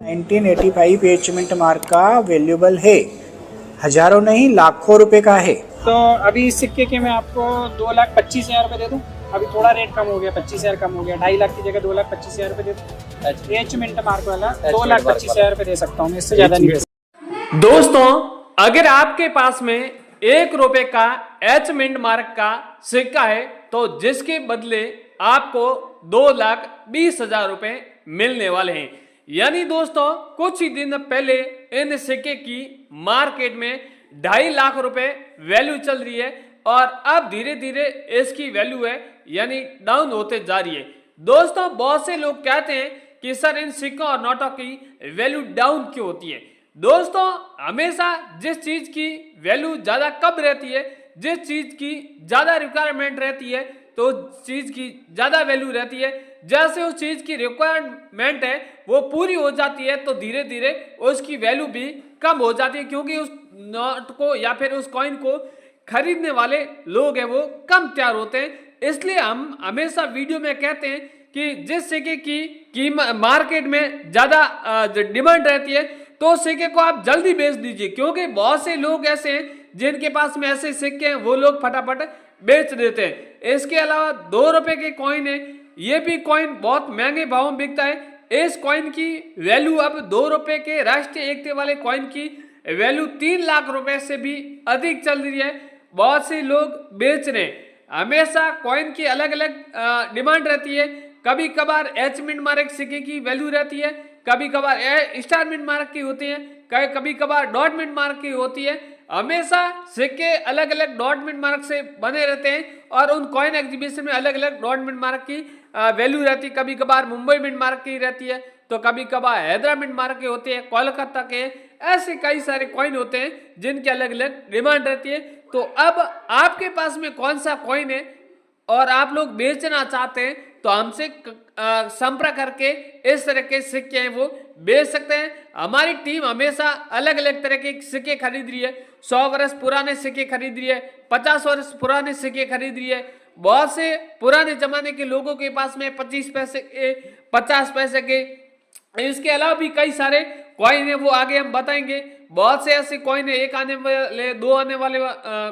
1985 H mint mark का valuable है, हजारों नहीं लाखों रुपए का है। तो अभी इस सिक्के के मैं आपको 2,25,000 रुपये दे दूँ। अभी थोड़ा रेट कम हो गया, 25,000 कम हो गया, 2.5 लाख की जगह 2,25,000 रुपये दे दूँ। एच मिंट मार्क वाला 2,25,000 रुपये दे सकता हूँ मैं, इससे ज़्यादा नहीं दे सकता। दोस्तों, अगर आपके पास में 1 रुपए का एच मिंट मार्क का सिक्का है तो जिसके बदले आपको 2,20,000 रुपए मिलने वाले हैं। यानी दोस्तों, कुछ ही दिन पहले इन सिक्के की मार्केट में 2.5 लाख रुपए वैल्यू चल रही है और अब धीरे धीरे इसकी वैल्यू है यानी डाउन होते जा रही है। दोस्तों, बहुत से लोग कहते हैं कि सर इन सिक्कों और नोटों की वैल्यू डाउन क्यों होती है। दोस्तों, हमेशा जिस चीज की वैल्यू ज्यादा कब रहती है, जिस चीज की ज्यादा रिक्वायरमेंट रहती है तो उस चीज की ज्यादा वैल्यू रहती है। जैसे उस चीज की रिक्वायरमेंट है वो पूरी हो जाती है तो धीरे धीरे उसकी वैल्यू भी कम हो जाती है, क्योंकि उस नोट को या फिर उस कॉइन को खरीदने वाले लोग हैं वो कम तैयार होते हैं। इसलिए हम हमेशा वीडियो में कहते हैं कि जिस सिक्के की कीमत मार्केट में ज्यादा डिमांड रहती है तो सिक्के को आप जल्दी बेच दीजिए, क्योंकि बहुत से लोग ऐसे हैं जिनके पास में ऐसे सिक्के हैं वो लोग फटाफट बेच देते हैं। इसके अलावा 2 रुपए के कॉइन है, ये भी कॉइन बहुत महंगे भाव में बिकता है। इस कॉइन की वैल्यू अब 2 रुपए के राष्ट्रीय एकता वाले कॉइन की वैल्यू 3 लाख रुपए से भी अधिक चल रही है। बहुत से लोग बेच रहे हैं। हमेशा कॉइन की अलग अलग डिमांड रहती है। कभी कभार एच मिंट मार्क सिक्के की वैल्यू रहती है, कभी कभार स्टार मिंट मार्क की होती है, कभी कभार डॉट मिंट मार्क की होती है। हमेशा सिक्के अलग अलग डॉट मिंट मार्क से बने रहते हैं और उन कॉइन एग्जीबिशन में अलग अलग डॉट मिंट मार्क की वैल्यू रहती है। कभी कभार मुंबई मिंट मार्क की रहती है तो कभी कभार हैदराबाद मिंट मार्क के होते हैं, कोलकाता के, ऐसे कई सारे कॉइन होते हैं जिनकी अलग अलग डिमांड रहती है। तो अब आपके पास में कौन सा कॉइन है और आप लोग बेचना चाहते हैं तो हमसे संपर्क करके इस तरह के सिक्के हैं वो बेच सकते हैं। हमारी टीम हमेशा अलग अलग तरह के सिक्के खरीद रही है। 100 वर्ष पुराने सिक्के खरीद रही है, 50 वर्ष पुराने सिक्के खरीद रही है। बहुत से पुराने जमाने के लोगों के पास में 25 पैसे के, 50 पैसे के, इसके अलावा भी कई सारे कॉइन है वो आगे हम बताएंगे। बहुत से ऐसे कॉइन है, 1 आने वाले, 2 आने वाले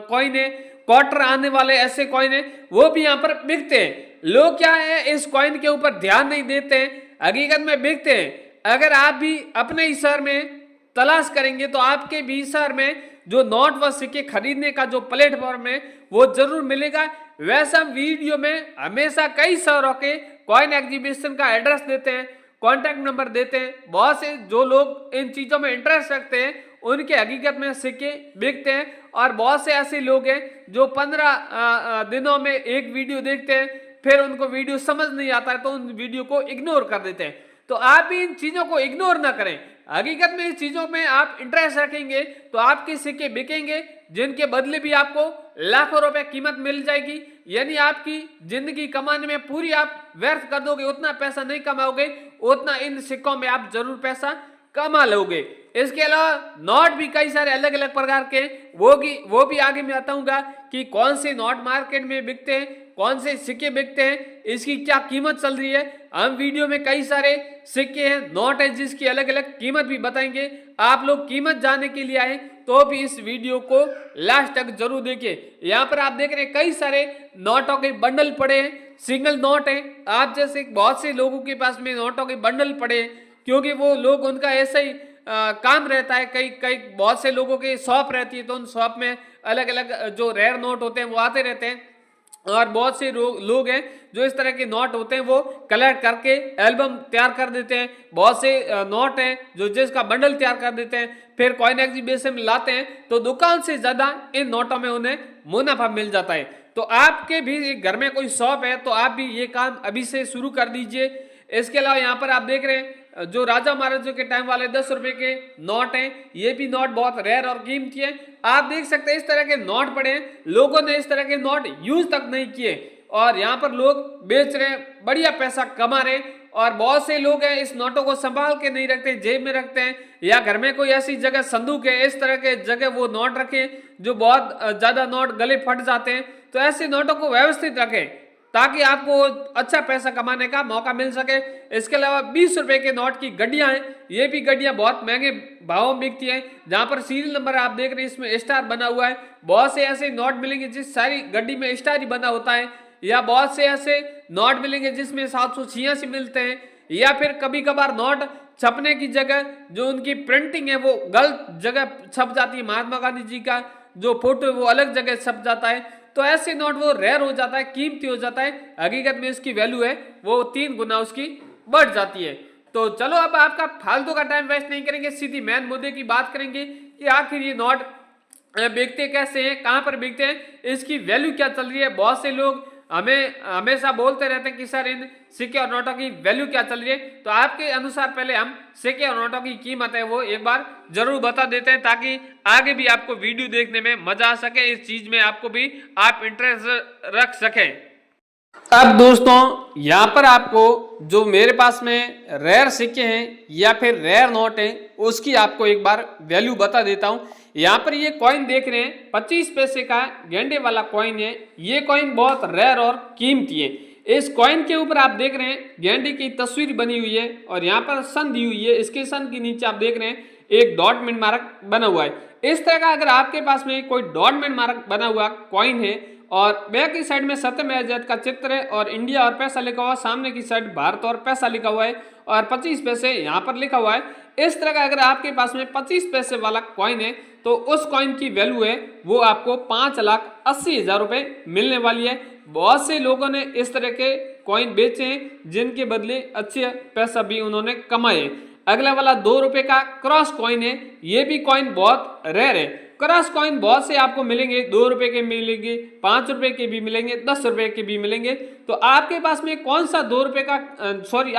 कॉइन है, क्वार्टर आने वाले ऐसे कॉइन है वो भी यहाँ पर बिकते हैं। लोग क्या है इस कॉइन के ऊपर ध्यान नहीं देते हैं, हकीकत में बिकते हैं। अगर आप भी अपने ही शहर में तलाश करेंगे तो आपके भी शहर में जो नोट व सिक्के खरीदने का जो प्लेटफॉर्म है वो जरूर मिलेगा। वैसे हम वीडियो में हमेशा कई शहरों के कॉइन एग्जीबिशन का एड्रेस देते हैं, कॉन्टैक्ट नंबर देते हैं। बहुत से जो लोग इन चीजों में इंटरेस्ट रखते हैं उनके हकीकत में सिक्के बिकते हैं और बहुत से ऐसे लोग हैं जो 15 दिनों में एक वीडियो देखते हैं, फिर उनको वीडियो समझ नहीं आता है तो उन वीडियो को इग्नोर कर देते हैं। तो आप भी इन चीजों को इग्नोर ना करें। हकीकत में इस चीजों में आप इंटरेस्ट रखेंगे तो आपके सिक्के बिकेंगे, जिनके बदले भी आपको लाखों रुपए कीमत मिल जाएगी। यानी आपकी जिंदगी कमाने में पूरी आप व्यर्थ कर दोगे, उतना पैसा नहीं कमाओगे, उतना इन सिक्कों में आप जरूर पैसा कमा लोगे। इसके अलावा नोट भी कई सारे अलग अलग प्रकार के वो भी आगे मैं बताऊंगा कि कौन से नोट मार्केट में बिकते हैं, कौन से सिक्के बिकते हैं, इसकी क्या कीमत चल रही है। हम वीडियो में कई सारे सिक्के हैं, नोट है जिसकी अलग अलग कीमत भी बताएंगे। आप लोग कीमत जानने के लिए आए तो भी इस वीडियो को लास्ट तक जरूर देखिए। यहाँ पर आप देख रहे हैं कई सारे नोटों के बंडल पड़े हैं, सिंगल नोट है। आप जैसे बहुत से लोगों के पास में नोटों के बंडल पड़े हैं, क्योंकि वो लोग उनका ऐसा ही काम रहता है। कई बहुत से लोगों की शॉप रहती है तो उन शॉप में अलग अलग जो रेयर नोट होते हैं वो आते रहते हैं और बहुत से लोग हैं जो इस तरह के नोट होते हैं वो कलेक्ट करके एल्बम तैयार कर देते हैं। बहुत से नोट हैं जो जिसका बंडल तैयार कर देते हैं, फिर कॉइन एग्जीबिशन में लाते हैं तो दुकान से ज्यादा इन नोटों में उन्हें मुनाफा मिल जाता है। तो आपके भी घर में कोई शॉप है तो आप भी ये काम अभी से शुरू कर दीजिए। इसके अलावा यहाँ पर आप देख रहे हैं जो राजा महाराजों के टाइम वाले 10 रुपए के नोट हैं, ये भी नोट बहुत रेयर और कीमती है। आप देख सकते हैं इस तरह के नोट पड़े हैं, लोगों ने इस तरह के नोट यूज तक नहीं किए और यहाँ पर लोग बेच रहे हैं, बढ़िया पैसा कमा रहे हैं। और बहुत से लोग हैं इस नोटों को संभाल के नहीं रखते, जेब में रखते हैं या घर में कोई ऐसी जगह संदूक है इस तरह के जगह वो नोट रखें जो बहुत ज्यादा नोट गले फट जाते हैं। तो ऐसे नोटों को व्यवस्थित रखें। ताकि आपको अच्छा पैसा कमाने का मौका मिल सके। इसके अलावा 20 रुपए के नोट की गड्डियां हैं, ये भी गड्डियां बहुत महंगे भावों में बिकती हैं, जहां पर सीरियल नंबर आप देख रहे हैं इसमें स्टार बना हुआ है। बहुत से ऐसे नोट मिलेंगे जिस सारी गड्डी में स्टार ही बना होता है, या बहुत से ऐसे नोट मिलेंगे जिसमें 786 मिलते हैं, या फिर कभी कभार नोट छपने की जगह जो उनकी प्रिंटिंग है वो गलत जगह छप जाती है, महात्मा गांधी जी का जो फोटो है वो अलग जगह छप जाता है, तो ऐसे नोट वो रेयर हो जाता है, कीमती हो जाता है, हकीकत में इसकी वैल्यू है वो 3 गुना उसकी बढ़ जाती है। तो चलो अब आपका फालतू का टाइम वेस्ट नहीं करेंगे, सीधी मेन मुद्दे की बात करेंगे कि आखिर ये नोट बिकते कैसे हैं, कहां पर बिकते हैं, इसकी वैल्यू क्या चल रही है। बहुत से लोग हमें हमेशा बोलते रहते हैं कि सर इन सिक्के और नोटों की वैल्यू क्या चल रही है। तो आपके अनुसार पहले हम सिक्के और नोटों की कीमत है वो एक बार जरूर बता देते हैं, ताकि आगे भी आपको वीडियो देखने में मजा आ सके, इस चीज में आपको भी आप इंटरेस्ट रख सकें। अब दोस्तों यहाँ पर आपको जो मेरे पास में रेयर सिक्के हैं या फिर रेयर नोट हैं उसकी आपको एक बार वैल्यू बता देता हूँ। यहाँ पर ये कॉइन देख रहे हैं 25 पैसे का गेंडे वाला कॉइन है। ये कॉइन बहुत रेयर और कीमती है। इस कॉइन के ऊपर आप देख रहे हैं गेंडे की तस्वीर बनी हुई है और यहाँ पर सन दी हुई है। इसके सन के नीचे आप देख रहे हैं एक डॉट मिनट मार्क बना हुआ है। इस तरह का अगर आपके पास में कोई डॉट मिनट मार्क बना हुआ कॉइन है और बैक की साइड में सत्यमेव जयते का चित्र है और इंडिया और पैसा लिखा हुआ, सामने की साइड भारत और पैसा लिखा हुआ है और 25 पैसे यहाँ पर लिखा हुआ है। इस तरह का अगर आपके पास में 25 पैसे वाला कॉइन है तो उस कॉइन की वैल्यू है वो आपको 5,80,000 रुपए मिलने वाली है। बहुत से लोगों ने इस तरह के कॉइन बेचे हैं जिनके बदले अच्छे पैसा भी उन्होंने कमाए। अगला वाला 2 रुपए का क्रॉस कॉइन है। ये भी कॉइन बहुत रेयर है। क्रॉस कॉइन बहुत से आपको मिलेंगे, 2 रुपए के मिलेंगे, 5 रुपए के भी मिलेंगे, 10 रुपए के भी मिलेंगे। तो आपके पास में कौन सा 2 रुपए का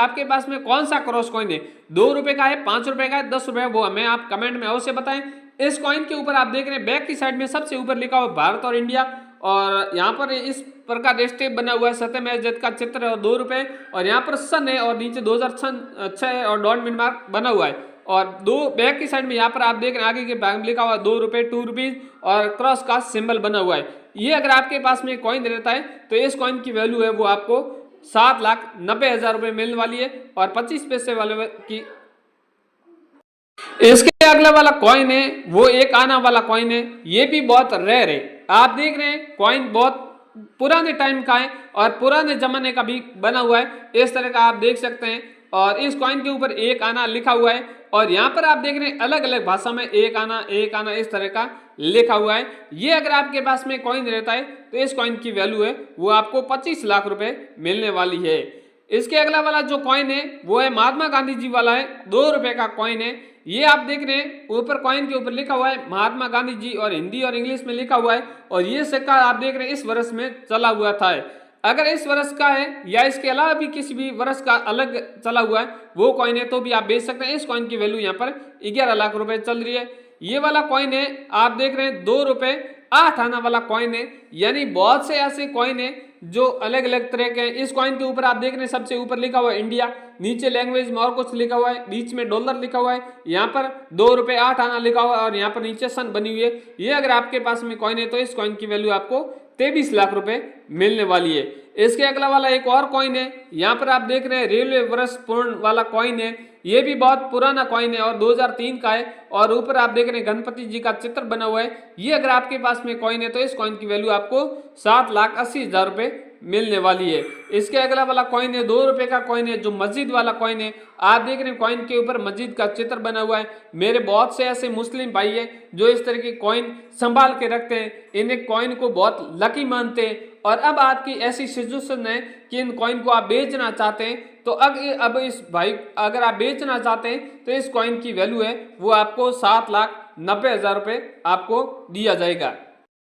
आपके पास में कौन सा क्रॉस कॉइन है, 2 रुपए का है, 5 रुपए का है, 10 रुपए, वो हमें आप कमेंट में अवश्य बताएं। इस कॉइन के ऊपर आप देख रहे हैं बैक की साइड में सबसे ऊपर लिखा हुआ भारत और इंडिया और यहाँ पर इस प्रकार स्टेप बना हुआ है, सत्यमेव जयते का चित्र है और 2 रुपए और यहाँ पर सन है और नीचे 2006 और डॉट मिनट मार्क बना हुआ है और दो बैक की साइड में यहाँ पर आप देख रहे हैं आगे के भाग में लिखा हुआ 2 रुपए 2 रुपीज और क्रॉस का सिंबल बना हुआ है। ये अगर आपके पास में कॉइन रहता है तो इस कॉइन की वैल्यू है वो आपको 7,90,000 रुपए मिलने वाली है और 25 पैसे वाले की। इसके अगला वाला कॉइन है वो 1 आना वाला कॉइन है। ये भी बहुत रेयर है। आप देख रहे हैं कॉइन बहुत पुराने टाइम का है और पुराने जमाने का भी बना हुआ है। इस तरह का आप देख सकते हैं और इस कॉइन के ऊपर 1 आना लिखा हुआ है और यहाँ पर आप देख रहे हैं अलग अलग भाषा में 1 आना इस तरह का लिखा हुआ है। ये अगर आपके पास में कॉइन रहता है तो इस कॉइन की वैल्यू है वो आपको 25 लाख रुपए मिलने वाली है। इसके अगला वाला जो कॉइन है वो है महात्मा गांधी जी वाला है, 2 रुपए का कॉइन है। ये आप देख रहे हैं ऊपर कॉइन के ऊपर लिखा हुआ है महात्मा गांधी जी और हिंदी और इंग्लिश में लिखा हुआ है और ये सिक्का आप देख रहे हैं इस वर्ष में चला हुआ था। अगर इस वर्ष का है या इसके अलावा भी किसी भी वर्ष का अलग चला हुआ है वो कॉइन है तो भी आप बेच सकते हैं। इस कॉइन की वैल्यू यहाँ पर 11 लाख रुपए चल रही है। ये वाला कॉइन है आप देख रहे हैं 2 रुपए 8 आना वाला कॉइन है। यानी बहुत से ऐसे कॉइन है जो अलग अलग तरह के हैं। इस कॉइन के ऊपर आप देख रहे हैं सबसे ऊपर लिखा हुआ है इंडिया, नीचे लैंग्वेज में और कुछ लिखा हुआ है, बीच में डॉलर लिखा हुआ है, यहाँ पर 2 रुपए 8 आना लिखा हुआ है और यहाँ पर नीचे सन बनी हुई है। ये अगर आपके पास में कॉइन है तो इस कॉइन की वैल्यू आपको 23 लाख रुपए मिलने वाली है। इसके अगला वाला एक और कॉइन है। यहाँ पर आप देख रहे हैं रेलवे वर्ष पूर्ण वाला कॉइन है। ये भी बहुत पुराना कॉइन है और 2003 का है और ऊपर आप देख रहे हैं गणपति जी का चित्र बना हुआ है। ये अगर आपके पास में कॉइन है तो इस कॉइन की वैल्यू आपको 7,80,000 रुपए मिलने वाली है। इसके अगला वाला कॉइन है 2 रुपए का कॉइन है जो मस्जिद वाला कॉइन है। आप देख रहे हैं कॉइन के ऊपर मस्जिद का चित्र बना हुआ है। मेरे बहुत से ऐसे मुस्लिम भाई हैं जो इस तरह के कॉइन संभाल के रखते हैं, इन्हें कॉइन को बहुत लकी मानते हैं और अब आपकी ऐसी सिचुएशन है कि इन कॉइन को आप बेचना चाहते हैं तो अब इस भाई अगर आप बेचना चाहते हैं तो इस कॉइन की वैल्यू है वो आपको 7,90,000 रुपए आपको दिया जाएगा।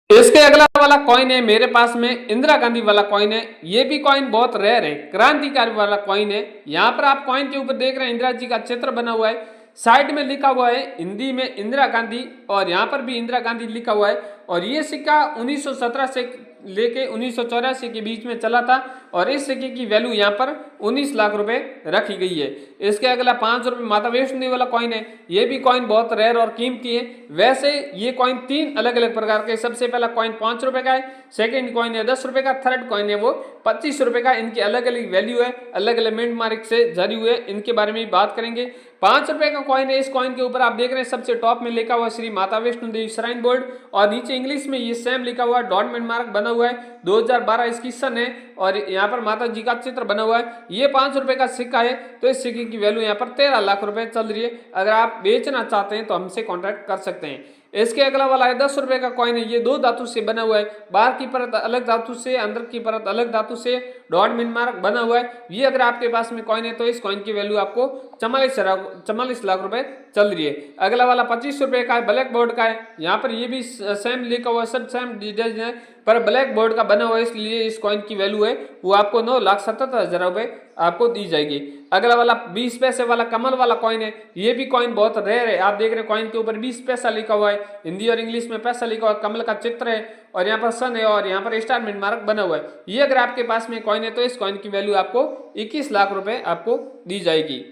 इसके अगला वाला कॉइन है मेरे पास में इंदिरा गांधी वाला कॉइन है। ये भी कॉइन बहुत रेयर है, क्रांतिकारी वाला कॉइन है। यहाँ पर आप कॉइन के ऊपर देख रहे हैं इंदिरा जी का चित्र बना हुआ है, साइड में लिखा हुआ है हिंदी में इंदिरा गांधी और यहाँ पर भी इंदिरा गांधी लिखा हुआ है और ये सिक्का 1917 से लेके 1984 के बीच में चला था और इस सिक्के की वैल्यू यहाँ पर 19 लाख रुपए रखी गई है। इसके अगला 5 रुपए माता वैष्णो देवी वाला कॉइन है। ये भी कॉइन बहुत रेयर और कीमती है। वैसे ये कॉइन 3 अलग अलग प्रकार के, सबसे पहला कॉइन 5 रुपए का है, सेकेंड कॉइन है 10 रुपए का, थर्ड कॉइन है वो 25 रुपए का। इनकी अलग अलग वैल्यू है, अलग अलग मिंट मार्क से जारी हुए, इनके बारे में भी बात करेंगे। 5 रुपए का कॉइन है। इस कॉइन के ऊपर आप देख रहे हैं सबसे टॉप में लिखा हुआ श्री माता वैष्णो देवी श्राइन बोर्ड और नीचे इंग्लिश में ये सेम लिखा हुआ डॉट मिंट मार्क बना हुआ है। 2012 इसकी सन है और यहाँ पर माता जी का चित्र बना हुआ है। ये 5 रुपए का सिक्का है। तो इस सिक्के की वैल्यू यहाँ पर 13 लाख रुपए चल रही है। अगर आप बेचना चाहते हैं तो हमसे कॉन्टैक्ट कर सकते हैं। इसके अगला वाला है 10 रुपए का कॉइन है। ये 2 धातु से बना हुआ है, बाहर की परत अलग धातु से, अंदर की परत अलग धातु से, डॉट मिन मार्क बना हुआ है। ये अगर आपके पास में कॉइन है तो इस कॉइन की वैल्यू आपको 44 लाख रुपए चल रही है। अगला वाला 25 रुपए का है, ब्लैक बोर्ड का है। यहाँ पर ये भी सेम लिखा हुआ, सब सेम डिजाइन है पर ब्लैक बोर्ड का बना हुआ है, इसलिए इस कॉइन की वैल्यू है वो आपको 9,77,000 रुपए आपको दी जाएगी। अगला वाला 20 पैसे वाला कमल वाला कॉइन है। ये भी कॉइन बहुत रेयर है। आप देख रहे हैं कॉइन के ऊपर 20 पैसा लिखा हुआ है, हिंदी और इंग्लिश में पैसा लिखा हुआ है, कमल का चित्र है और यहाँ पर सन है और यहाँ पर स्टार मिंट मार्क बना हुआ है। ये अगर आपके पास में कॉइन है तो इस कॉइन की वैल्यू आपको 21 लाख रुपए आपको दी जाएगी।